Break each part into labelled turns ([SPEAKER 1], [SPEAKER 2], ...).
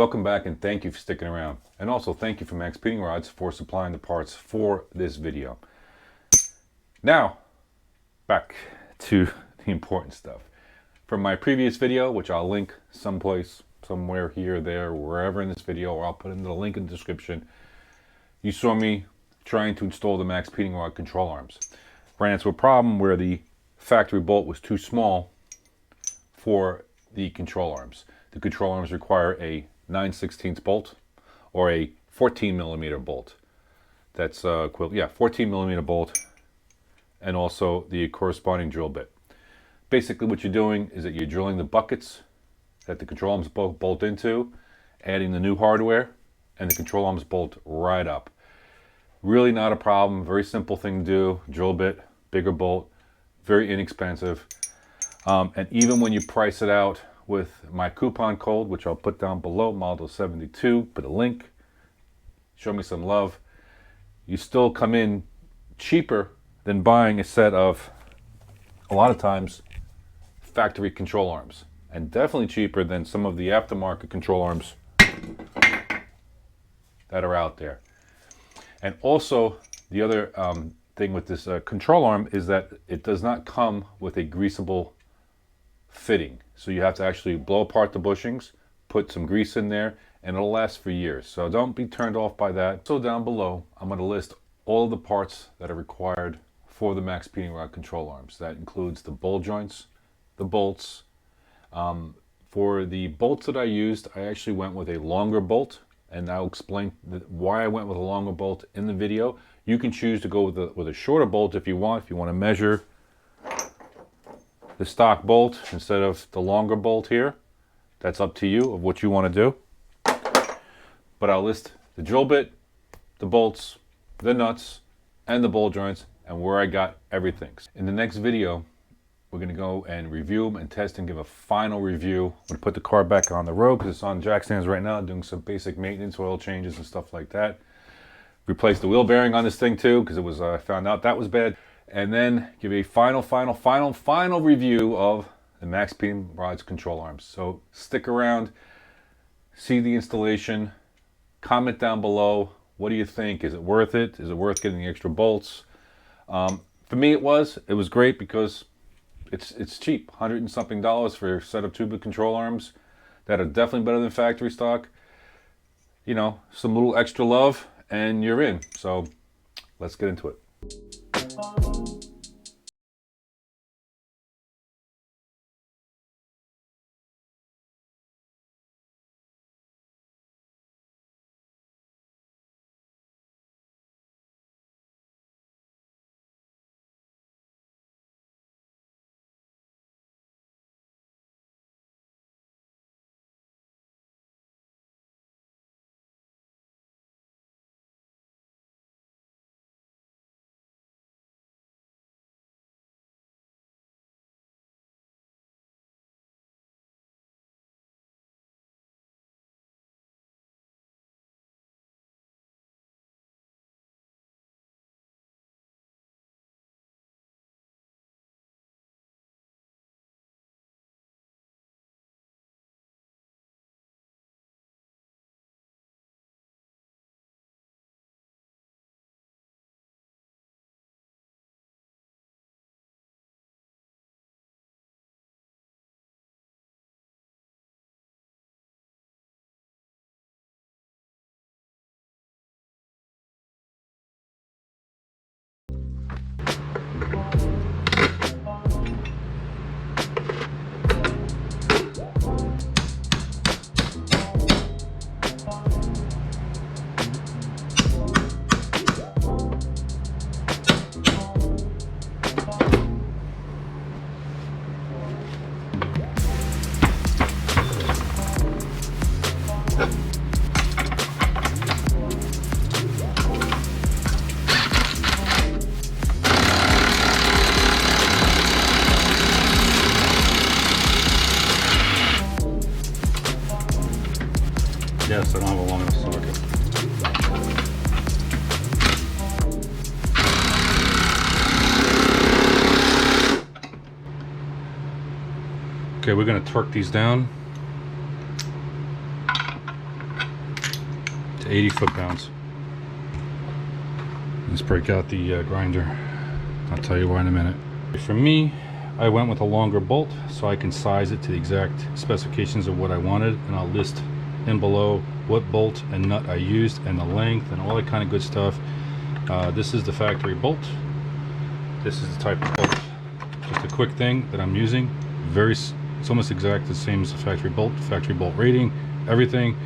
[SPEAKER 1] Welcome back and thank you for sticking around. And also thank you for Max Speeding Rods for supplying the parts for this video. Now, back to the important stuff. From my previous video, which I'll link someplace, somewhere here, there, wherever in this video, or I'll put in the link in the description, you saw me trying to install the Max Speeding Rod control arms. Ran into a problem where the factory bolt was too small for the control arms. The control arms require a 9/16 bolt or a 14mm bolt. That's 14mm bolt, and also the corresponding drill bit. Basically what you're doing is that you're drilling the buckets that the control arms bolt into, adding the new hardware, and the control arms bolt right up. Really not a problem, very simple thing to do. Drill bit, bigger bolt, very inexpensive. And even when you price it out with my coupon code, which I'll put down below, Model 72, put a link, show me some love, you still come in cheaper than buying a set of, a lot of times, factory control arms. And definitely cheaper than some of the aftermarket control arms that are out there. And also, the other thing with this control arm is that it does not come with a greasable fitting. So you have to actually blow apart the bushings, put some grease in there, and it'll last for years. So don't be turned off by that. So down below, I'm going to list all of the parts that are required for the Max Speeding Rod control arms. That includes the ball joints, the bolts. For the bolts that I used, I actually went with a longer bolt, and I'll explain why I went with a longer bolt in the video. You can choose to go with a shorter bolt if you want to measure the stock bolt instead of the longer bolt here. That's up to you of what you want to do. But I'll list the drill bit, the bolts, the nuts, and the ball joints, and where I got everything. In the next video, we're going to go and review them and test and give a final review. I'm going to put the car back on the road because it's on jack stands right now, doing some basic maintenance, oil changes and stuff like that. Replaced the wheel bearing on this thing too because it was I found out that was bad. And then give a final review of the Max Speeding Rods control arms. So stick around, see the installation, comment down below. What do you think? Is it worth it? Is it worth getting the extra bolts? For me it was great because it's cheap, $100 and something for a set of two control arms that are definitely better than factory stock. You know, some little extra love and you're in. So let's get into it. Yes, I don't have a long enough socket. Okay, we're going to torque these down.
[SPEAKER 2] 80 foot-pounds. Let's break out the grinder. I'll tell you why in a minute. For me, I went with a longer bolt so I can size it to the exact specifications of what I wanted, and I'll list in below what bolt and nut I used and the length and all that kind of good stuff. This is the factory bolt. This is the type of bolt. Just a quick thing that I'm using. It's almost exact the same as the factory bolt rating, everything.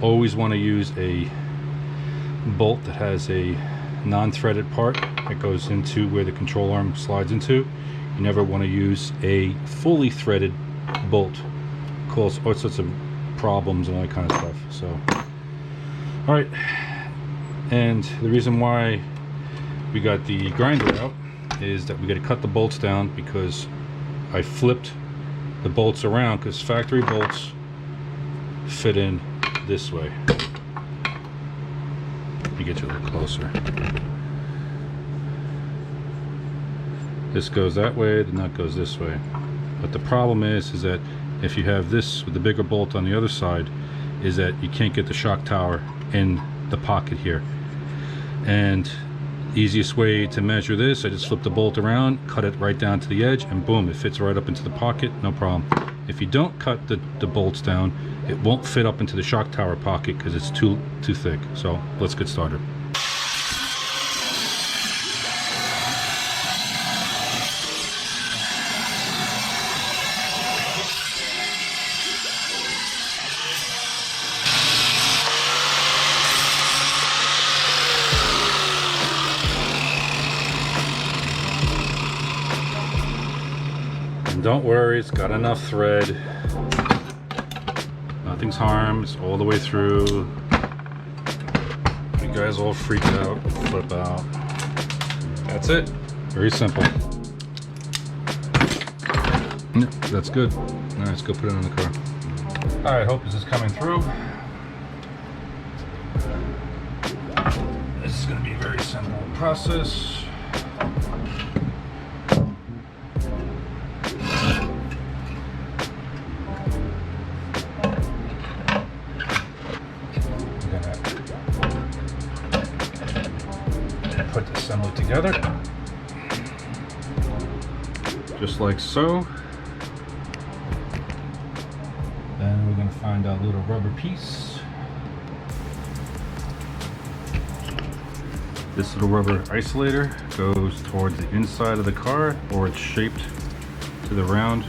[SPEAKER 2] Always want to use a bolt that has a non-threaded part that goes into where the control arm slides into. You never want to use a fully threaded bolt. Cause all sorts of problems and all that kind of stuff. So, all right. And the reason why we got the grinder out is that we got to cut the bolts down, because I flipped the bolts around, because factory bolts fit in this way. Let me get you a little closer. This goes that way, the nut goes this way. But the problem is that if you have this with the bigger bolt on the other side, is that you can't get the shock tower in the pocket here. And easiest way to measure this, I just flip the bolt around, cut it right down to the edge, and boom, it fits right up into the pocket, no problem. If you don't cut the bolts down, it won't fit up into the shock tower pocket because it's too thick. So let's get started. Don't worry, it's got enough thread. Nothing's harmed, it's all the way through. You guys all freaked out, flip out. That's it. Very simple. Yep, that's good. Alright, let's go put it in the car. Alright, hope this is coming through. This is going to be a very simple process. Put the assembly together, just like so. Then we're going to find our little rubber piece. This little rubber isolator goes towards the inside of the car, or it's shaped to the round.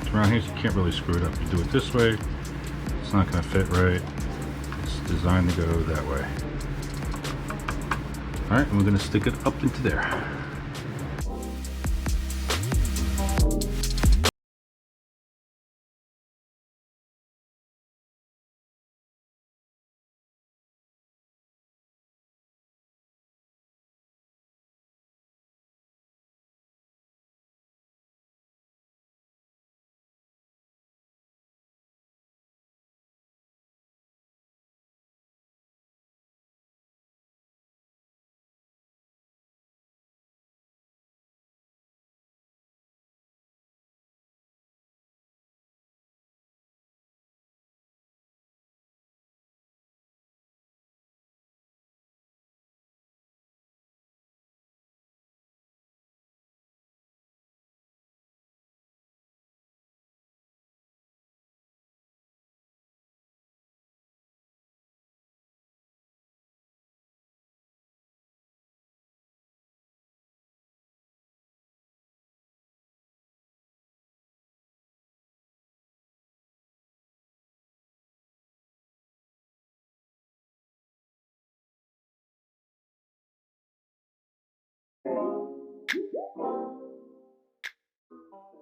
[SPEAKER 2] It's around here, so you can't really screw it up. You do it this way, it's not going to fit right. It's designed to go that way. Alright, and we're going to stick it up into there.